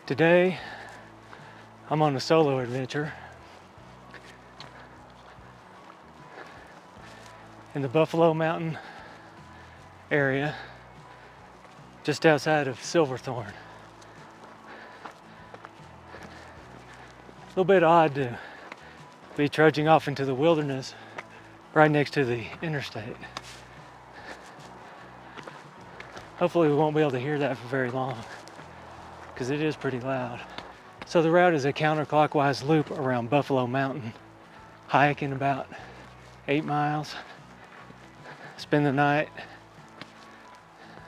Today, I'm on a solo adventure in the Buffalo Mountain area, just outside of Silverthorne. A little bit odd to be trudging off into the wilderness right next to the interstate. Hopefully we won't be able to hear that for very long, because it is pretty loud. So the route is a counterclockwise loop around Buffalo Mountain, hiking about 8 miles, spend the night,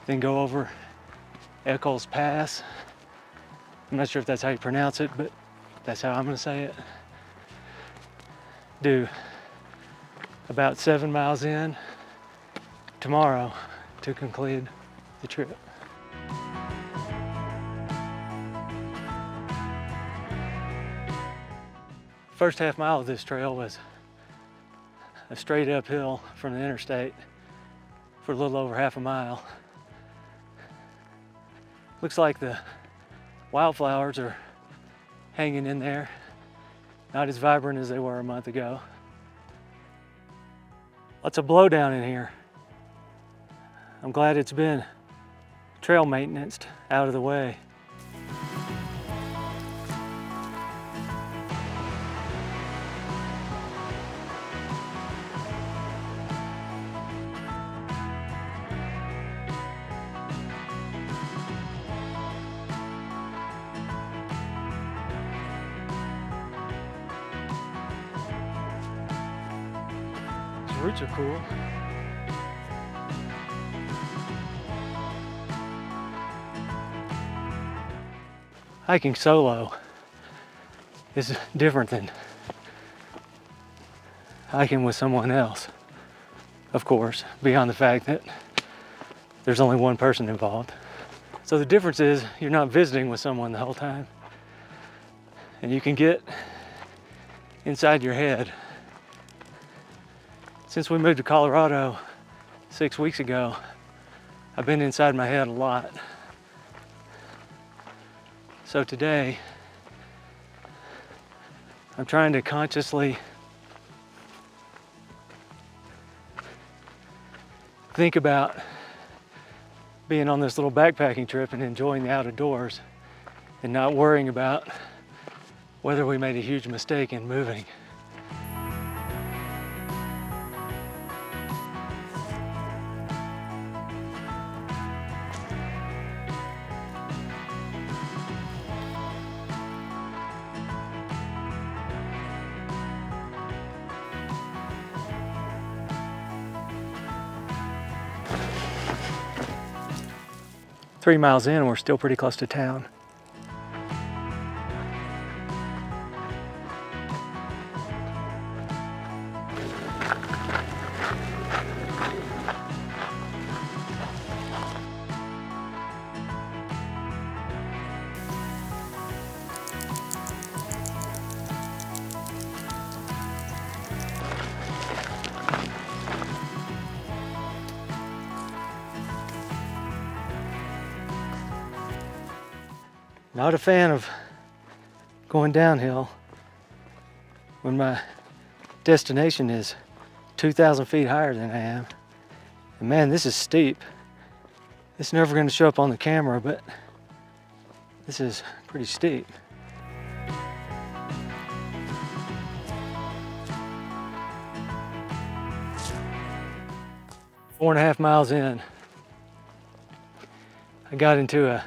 then go over Eccles Pass. I'm not sure if that's how you pronounce it, but that's how I'm gonna say it. Do about 7 miles in tomorrow to conclude the trip. First half mile of this trail was a straight uphill from the interstate for a little over half a mile. Looks like the wildflowers are hanging in there, not as vibrant as they were a month ago. Lots of blowdown in here. I'm glad it's been trail maintenanced out of the way. These roots are cool. Hiking solo is different than hiking with someone else, of course, beyond the fact that there's only one person involved. So the difference is you're not visiting with someone the whole time, and you can get inside your head. Since we moved to Colorado 6 weeks ago, I've been inside my head a lot. So today, I'm trying to consciously think about being on this little backpacking trip and enjoying the outdoors and not worrying about whether we made a huge mistake in moving. Three miles in, we're still pretty close to town. Not a fan of going downhill when my destination is 2,000 feet higher than I am. And man, this is steep. It's never going to show up on the camera, but this is pretty steep. Four and a half miles in, I got into a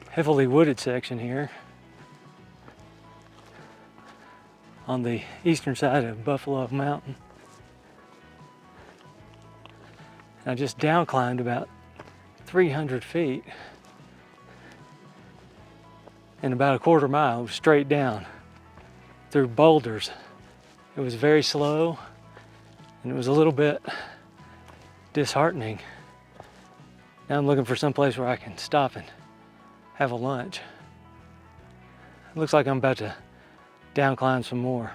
heavily wooded section here on the eastern side of Buffalo Mountain. I just down climbed about 300 feet in about a quarter mile. It was straight down through boulders. It was very slow and it was a little bit disheartening. Now I'm looking for some place where I can stop and have a lunch. It looks like I'm about to down climb some more.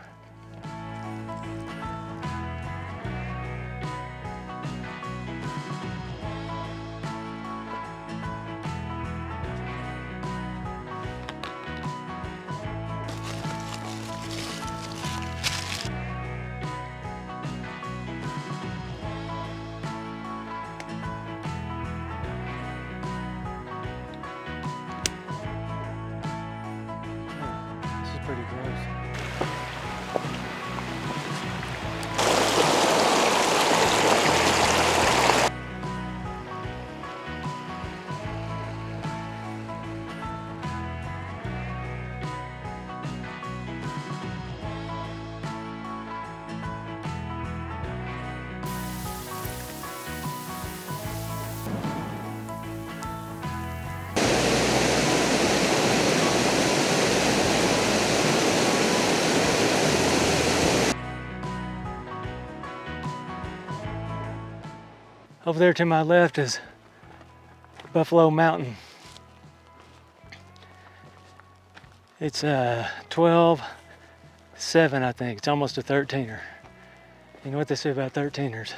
Over there to my left is Buffalo Mountain. It's 12.7, I think. It's almost a 13er. You know what they say about 13ers?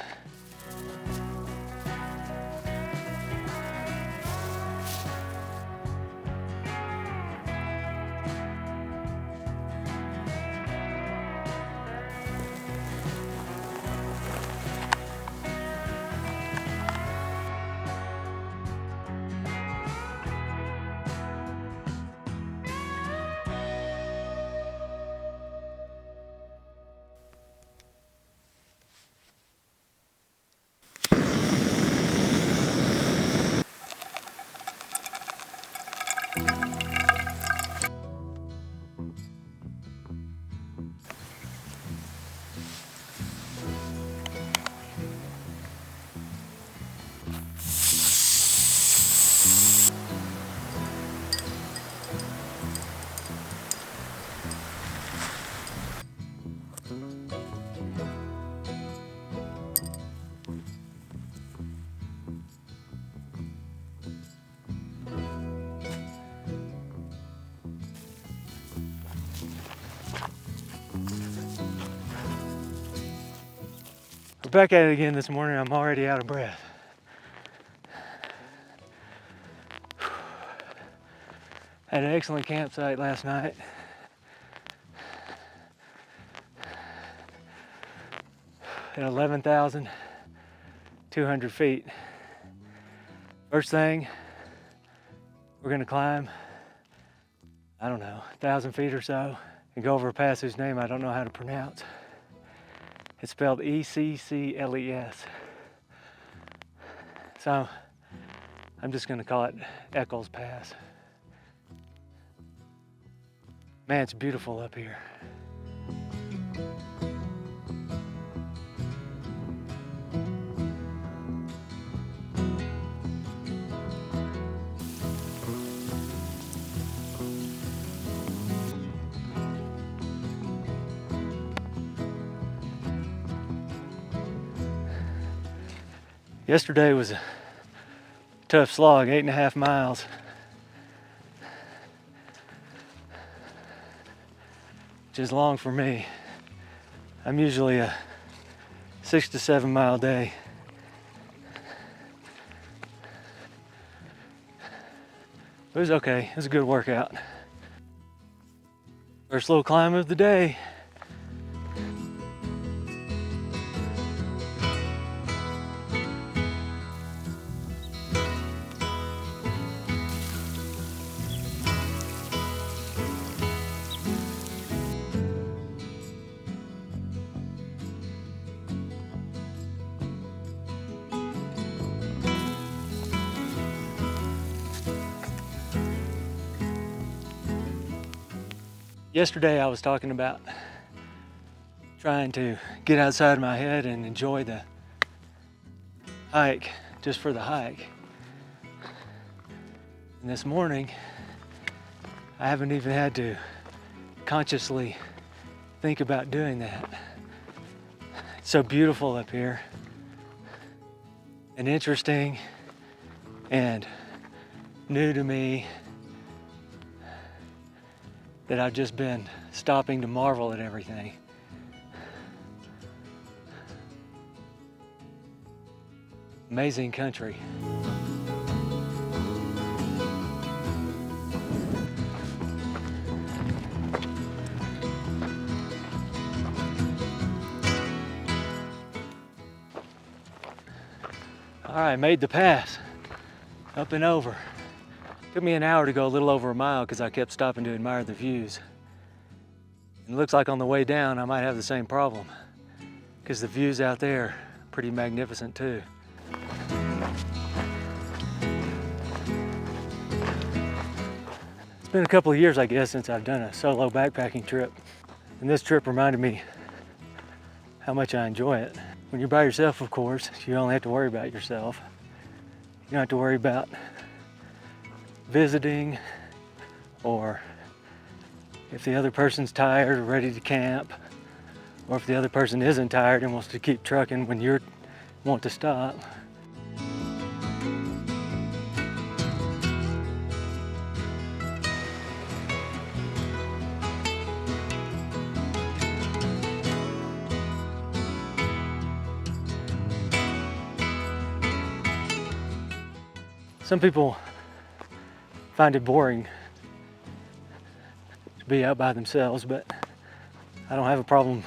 We're back at it again this morning. I'm already out of breath. Had an excellent campsite last night. At 11,200 feet. First thing, we're gonna climb, I don't know, 1,000 feet or so and go over a pass whose name I don't know how to pronounce. It's spelled E-C-C-L-E-S. So I'm just gonna call it Eccles Pass. Man, it's beautiful up here. Yesterday was a tough slog, 8.5 miles. Which is long for me. I'm usually a 6 to 7 mile day. It was okay, it was a good workout. First little climb of the day. Yesterday I was talking about trying to get outside my head and enjoy the hike just for the hike. And this morning, I haven't even had to consciously think about doing that. It's so beautiful up here and interesting and new to me that I've just been stopping to marvel at everything. Amazing country. All right, made the pass, up and over. Took me an hour to go a little over a mile because I kept stopping to admire the views. And it looks like on the way down I might have the same problem because the views out there are pretty magnificent too. It's been a couple of years, I guess, since I've done a solo backpacking trip. And this trip reminded me how much I enjoy it. When you're by yourself, of course, you only have to worry about yourself. You don't have to worry about visiting, or if the other person's tired or ready to camp, or if the other person isn't tired and wants to keep trucking when you want to stop. Some people find it boring to be out by themselves, but I don't have a problem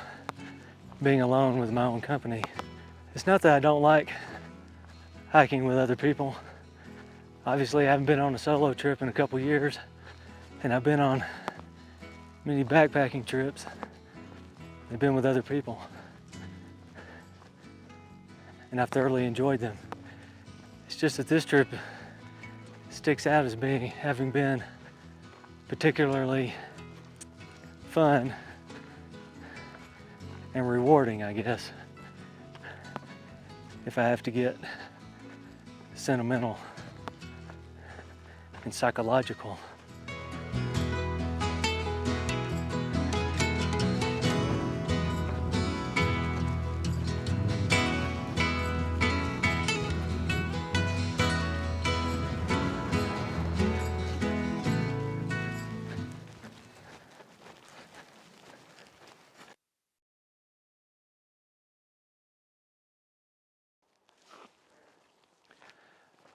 being alone with my own company. It's not that I don't like hiking with other people. Obviously, I haven't been on a solo trip in a couple years, and I've been on many backpacking trips. They've been with other people, and I've thoroughly enjoyed them. It's just that this trip sticks out as having been particularly fun and rewarding, I guess, if I have to get sentimental and psychological.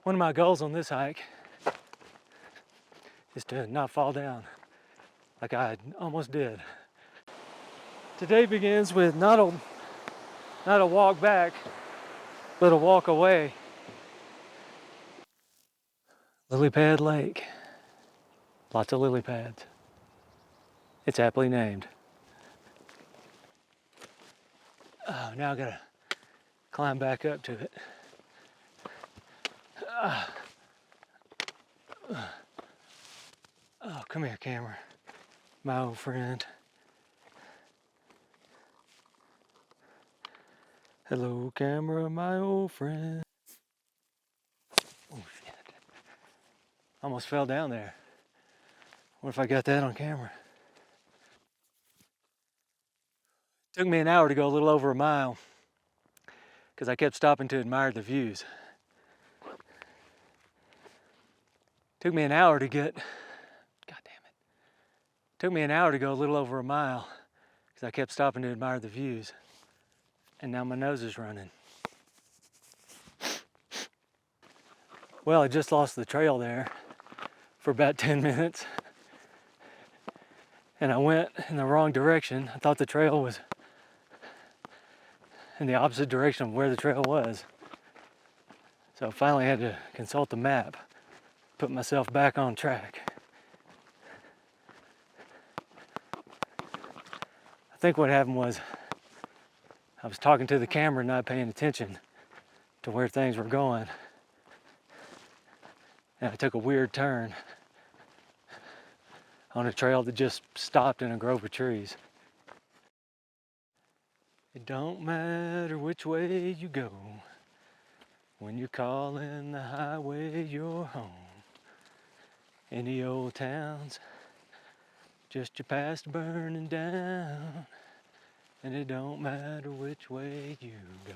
One of my goals on this hike is to not fall down like I almost did. Today begins with not a walk back, but a walk away. Lily Pad Lake. Lots of lily pads. It's aptly named. Oh, now I gotta climb back up to it. Oh, come here, camera. My old friend. Hello, camera, my old friend. Oh, shit. Almost fell down there. What if I got that on camera? Took me an hour to go a little over a mile because I kept stopping to admire the views. Took me an hour to get, God damn it. Took me an hour to go a little over a mile because I kept stopping to admire the views. And now my nose is running. Well, I just lost the trail there for about 10 minutes. And I went in the wrong direction. I thought the trail was in the opposite direction of where the trail was. So I finally had to consult the map, put myself back on track. I think what happened was I was talking to the camera, not paying attention to where things were going. And I took a weird turn on a trail that just stopped in a grove of trees. It don't matter which way you go, when you're calling the highway your home. Any old towns, just your past burning down, and it don't matter which way you go.